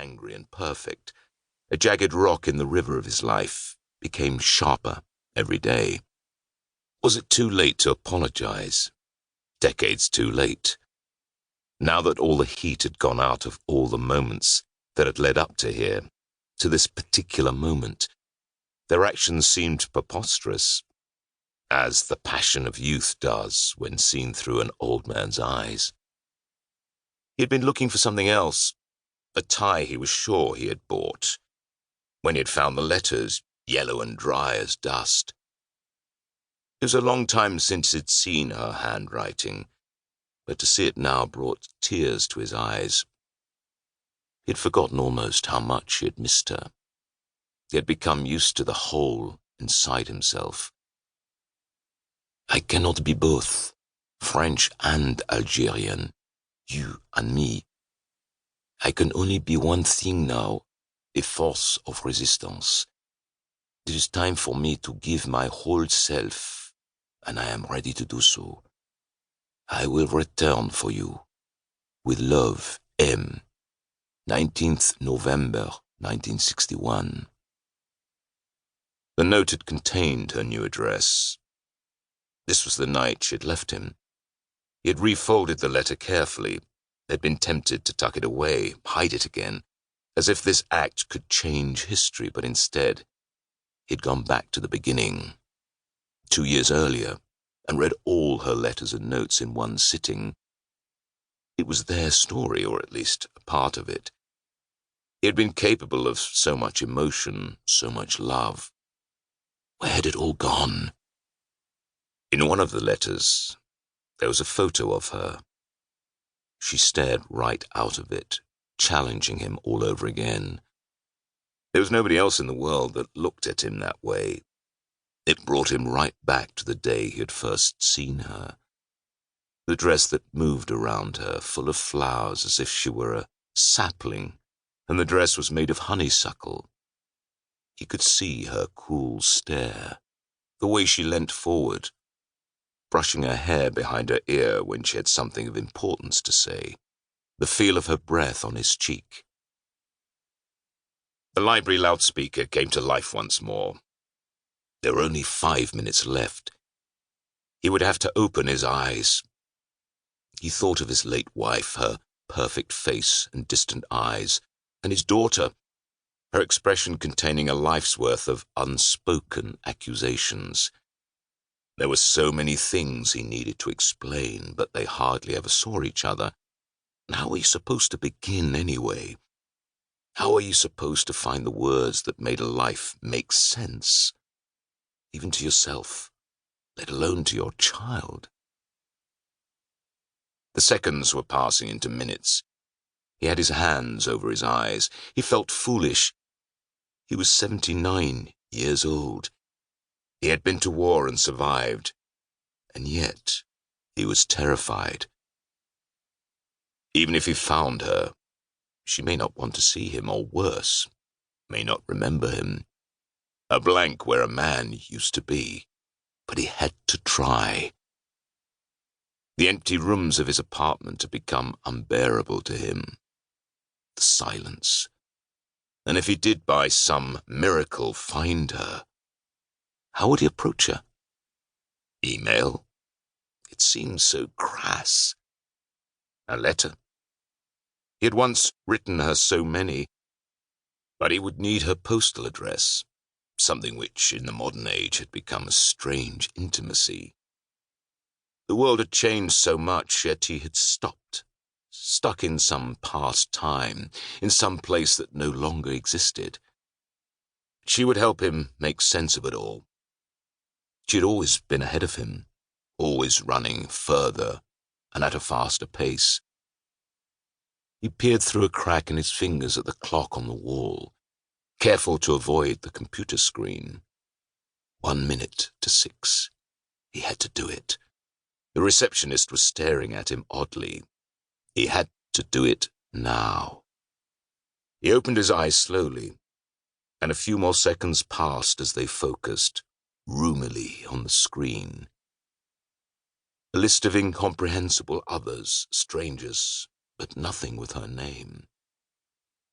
angry and perfect. A jagged rock in the river of his life became sharper every day. Was it too late to apologize? Decades too late. Now that all the heat had gone out of all the moments that had led up to here, to this particular moment, their actions seemed preposterous, as the passion of youth does when seen through an old man's eyes. He had been looking for something else, a tie he was sure he had bought, when he had found the letters, yellow and dry as dust. It was a long time since he'd seen her handwriting, but to see it now brought tears to his eyes. He had forgotten almost how much he had missed her. He had become used to the hole inside himself. I cannot be both, French and Algerian, you and me. I can only be one thing now, a force of resistance. It is time for me to give my whole self, and I am ready to do so. I will return for you. With love, M. 19th November, 1961. The note had contained her new address. This was the night she had left him. He had refolded the letter carefully, had been tempted to tuck it away, hide it again, as if this act could change history, but instead, he'd gone back to the beginning, 2 years earlier, and read all her letters and notes in one sitting. It was their story, or at least a part of it. He had been capable of so much emotion, so much love. Where had it all gone? In one of the letters, there was a photo of her. She stared right out of it, challenging him all over again. There was nobody else in the world that looked at him that way. It brought him right back to the day he had first seen her. The dress that moved around her, full of flowers as if she were a sapling, and the dress was made of honeysuckle. He could see her cool stare, the way she leant forward, brushing her hair behind her ear when she had something of importance to say, the feel of her breath on his cheek. The library loudspeaker came to life once more. There were only 5 minutes left. He would have to open his eyes. He thought of his late wife, her perfect face and distant eyes, and his daughter, her expression containing a life's worth of unspoken accusations. There were so many things he needed to explain, but they hardly ever saw each other. And how were you supposed to begin anyway? How are you supposed to find the words that made a life make sense? Even to yourself, let alone to your child. The seconds were passing into minutes. He had his hands over his eyes. He felt foolish. He was 79 years old. He had been to war and survived, and yet he was terrified. Even if he found her, she may not want to see him, or worse, may not remember him. A blank where a man used to be, but he had to try. The empty rooms of his apartment had become unbearable to him. The silence. And if he did by some miracle find her, how would he approach her? Email? It seemed so crass. A letter? He had once written her so many, but he would need her postal address, something which in the modern age had become a strange intimacy. The world had changed so much, yet he had stopped, stuck in some past time, in some place that no longer existed. She would help him make sense of it all. She had always been ahead of him, always running further and at a faster pace. He peered through a crack in his fingers at the clock on the wall, careful to avoid the computer screen. 1 minute to 6. He had to do it. The receptionist was staring at him oddly. He had to do it now. He opened his eyes slowly, and a few more seconds passed as they focused, roomily on the screen. A list of incomprehensible others, strangers, but nothing with her name.